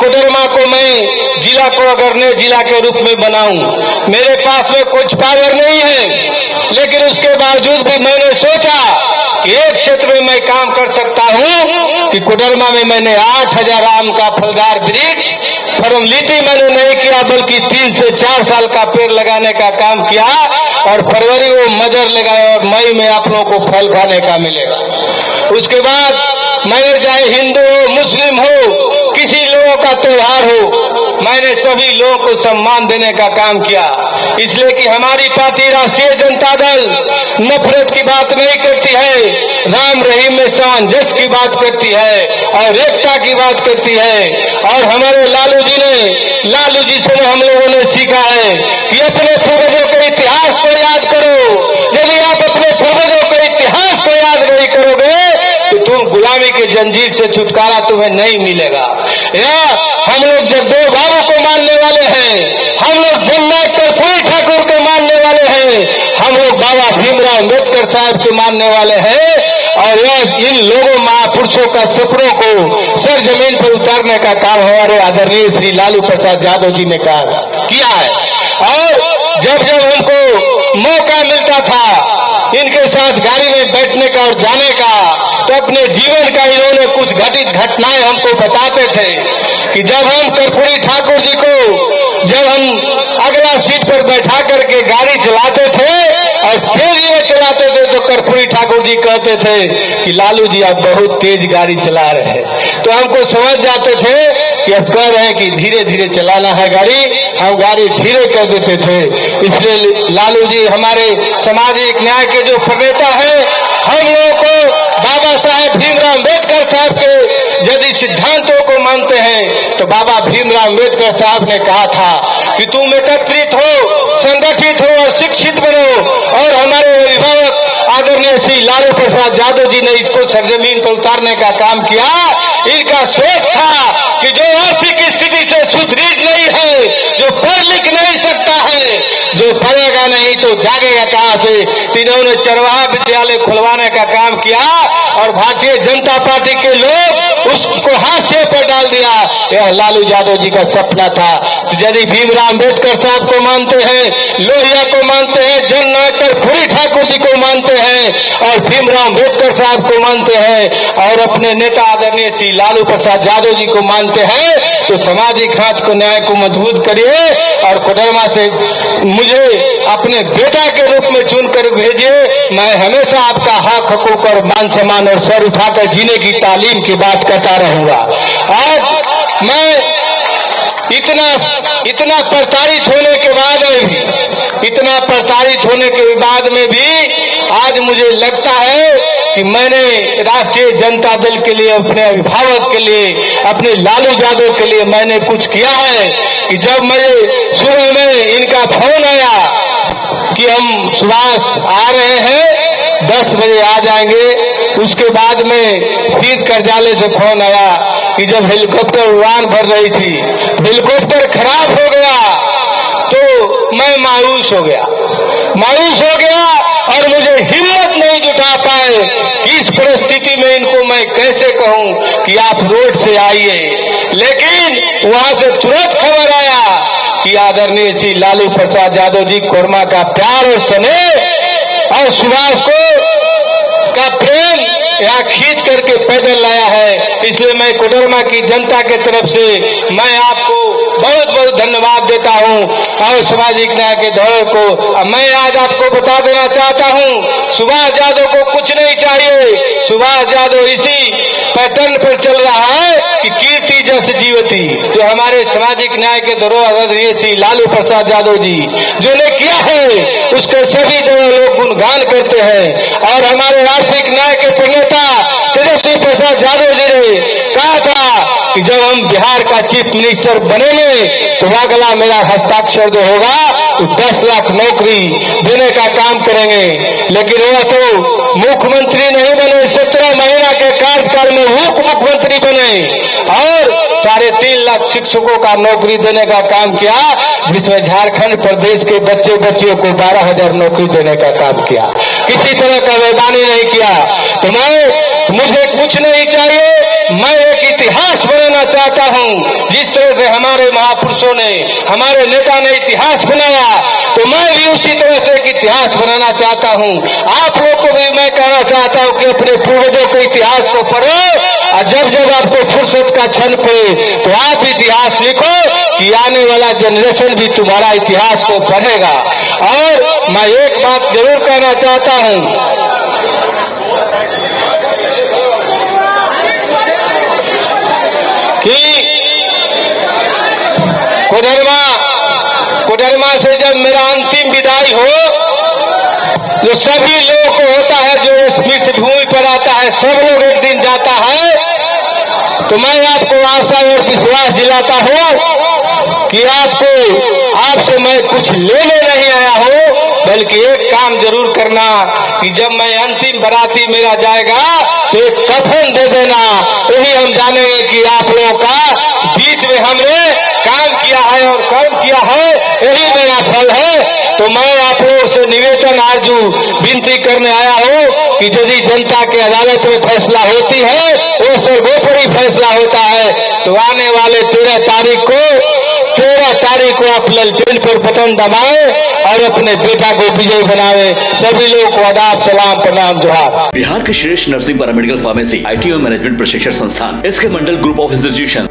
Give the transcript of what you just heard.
कोडरमा को मैं जिला को अगर नए जिला के रूप में बनाऊं, मेरे पास में कुछ पावर नहीं है, लेकिन उसके बावजूद भी मैंने सोचा कि एक क्षेत्र में मैं काम कर सकता हूं कि कोडरमा में मैंने 8000 आम का फलदार वृक्ष फॉर्मेलिटी मैंने नहीं किया, बल्कि 3 से 4 साल का पेड़ लगाने का काम किया और फरवरी को मजर लगाया और मई में आप लोगों को फल खाने का मिलेगा। उसके बाद मैं चाहे हिंदू हो, मुस्लिम हो, किसी लोगों का त्योहार हो, मैंने सभी लोगों को सम्मान देने का काम किया, इसलिए कि हमारी पार्टी राष्ट्रीय जनता दल नफरत की बात नहीं करती है, राम रहीम में सामंजस्य की बात करती है और एकता की बात करती है। और हमारे लालू जी से हम लोगों ने सीखा है कि अपने पूर्वजों के इतिहास को याद करो। यदि आप अपने पूर्वजों के इतिहास को याद नहीं करोगे तो तुम गुलामी के जंजीर से छुटकारा तुम्हें नहीं मिलेगा। या हम लोग जगदेव बाबू को मानने वाले हैं, हम लोग जननायक कर्पूरी ठाकुर को मानने वाले हैं, हम लोग बाबा भीमराव अम्बेडकर साहब के मानने वाले हैं। और यह इन लोगों महापुरुषों का सपनों को सर जमीन पर उतारने का काम हमारे आदरणीय श्री लालू प्रसाद यादव जी ने किया है। और जब हमको मौका मिलता था इनके साथ गाड़ी में बैठने का और जाने का, तो अपने जीवन का इन्होंने कुछ घटित घटनाएं हमको बताते थे कि जब हम कर्पूरी ठाकुर जी को जब हम अगला सीट पर बैठा करके गाड़ी चलाते थे और फिर ये चलाते थे तो कर्पूरी ठाकुर जी कहते थे कि लालू जी आप बहुत तेज गाड़ी चला रहे हैं। तो हमको समझ जाते थे कि अब कह रहे हैं कि धीरे धीरे चलाना है गाड़ी, हम गाड़ी धीरे कर देते थे। इसलिए लालू जी हमारे सामाजिक न्याय के जो प्रणेता हैं, हम लोगों को बाबा साहेब भीमराव अम्बेडकर साहब के यदि सिद्धांतों को मानते हैं तो बाबा भीमराव अम्बेडकर साहब ने कहा था कि तुम एकत्रित हो, संगठित हो और शिक्षित बनो। और हमारे अभिभावक आदरणीय श्री लालू प्रसाद यादव जी ने इसको सरजमीन पर उतारने का काम किया। इनका सोच था कि जो आर्थिक स्थिति से सुदृढ़ नहीं है, जो पढ़ लिख नहीं सकता है, जो पढ़ेगा नहीं तो जागेगा कहां से, इन्होंने चरवाहा विद्यालय खुलवाने का काम किया और भारतीय जनता पार्टी के लोग उसको हाशिए पर डाल दिया। यह लालू यादव जी का सपना था। यदि भीमराव अम्बेडकर साहब को मानते हैं, लोहिया को मानते हैं, जननायक कर्पूरी ठाकुर जी को मानते हैं और भीमराव अम्बेडकर साहब को मानते हैं और अपने नेता आदरणीय श्री लालू प्रसाद यादव जी को मानते हैं, तो सामाजिक हाथ को न्याय को मजबूत करिए और कोडरमा से मुझे अपने बेटा के रूप में चुनकर भेजिए। मैं हमेशा आपका हक हकूक और मान सम्मान और सर उठाकर जीने की तालीम की बात करता रहूंगा। आज मैं इतना प्रताड़ित होने के बाद इतना प्रताड़ित होने के बाद में भी आज मुझे लगता है कि मैंने राष्ट्रीय जनता दल के लिए, अपने अभिभावक के लिए, अपने लालू यादव के लिए मैंने कुछ किया है। कि जब मुझे सुबह में इनका फोन आया कि हम सुभाष आ रहे हैं, 10 बजे आ जाएंगे, उसके बाद में फिर कर्जालय से फोन आया कि जब हेलीकॉप्टर उड़ान भर रही थी, हेलीकॉप्टर खराब हो गया, तो मैं मायूस हो गया और मुझे हिम्मत नहीं जुटा पाए कि इस परिस्थिति में इनको मैं कैसे कहूं कि आप रोड से आइए। लेकिन वहां से तुरंत खबर आया कि आदरणीय श्री लालू प्रसाद यादव जी कोडरमा का प्यार और स्नेह और सुभाष का प्रेम यहाँ खींच करके पैदल लाया है। इसलिए मैं कोडरमा की जनता के तरफ से मैं आपको बहुत बहुत धन्यवाद देता हूं और सामाजिक न्याय के दौर को मैं आज आपको बता देना चाहता हूं, सुभाष यादव को कुछ नहीं चाहिए। सुभाष यादव इसी पैटर्न पर चल रहा है कि कीर्ति जस जीवती, जो हमारे सामाजिक न्याय के धरोहर आदरणीय श्री लालू प्रसाद यादव जी जो ने किया है उसके सभी जगह लोग गुणगान करते हैं। और हमारे आर्थिक न्याय के प्रणेता तेजस्वी प्रसाद यादव जी ने कहा था कि जब हम बिहार का चीफ मिनिस्टर बनेंगे तो अगला मेरा हस्ताक्षर जो होगा तो 10 लाख नौकरी देने का काम करेंगे। लेकिन वह तो मुख्यमंत्री नहीं बने, 17 महीना के कार्यकाल में उप मुख्यमंत्री बने और 3.5 लाख शिक्षकों का नौकरी देने का काम किया, जिसमें झारखंड प्रदेश के बच्चियों को 12,000 नौकरी देने का काम किया। किसी तरह का वैधानिक नहीं किया। तो मैं मुझे कुछ नहीं चाहिए, मैं एक इतिहास बनाना चाहता हूं। जिस तरह से हमारे महापुरुषों ने, हमारे नेता ने इतिहास बनाया, तो मैं भी उसी तरह से एक इतिहास बनाना चाहता हूं। आप लोग को भी मैं कहना चाहता हूं कि अपने पूर्वजों के इतिहास को पढ़ो, और जब जब आपको फुर्सत का क्षण पड़े तो आप इतिहास लिखो कि आने वाला जनरेशन भी तुम्हारा इतिहास को पढ़ेगा। और मैं एक बात जरूर कहना चाहता हूं कि कोडरमा से जब मेरा अंतिम विदाई हो, जो सभी लोगों को होता है, जो स्मृति भूमि पर आता है, सब लोग एक दिन जाता है, तो मैं आपको आशा और विश्वास दिलाता हूं कि आपसे मैं कुछ लेने नहीं आया हूं, बल्कि एक काम जरूर करना कि जब मैं अंतिम बराती मेरा जाएगा तो एक कफन दे देना। यही हम जानेंगे कि आप लोगों का बीच में हमने काम किया है और कर्म किया है, यही मेरा फल है। तो मैं आप लोगों से निवेदन आरजू विनती करने आया हूं कि यदि जनता के अदालत में फैसला होती है, वो सर्वोपरि फैसला होता है, तो आने वाले 13 तारीख को आप ललटेन पर बटन दबाएं और अपने बेटा को विजयी बनावे। सभी लोगों को आदाब, सलाम, प्रणाम, जोहार। बिहार के श्रेष्ठ nursing paramedical pharmacy, ITO management प्रशिक्षण संस्थान, इसके मंडल ग्रुप ऑफ इंस्टीट्यूशन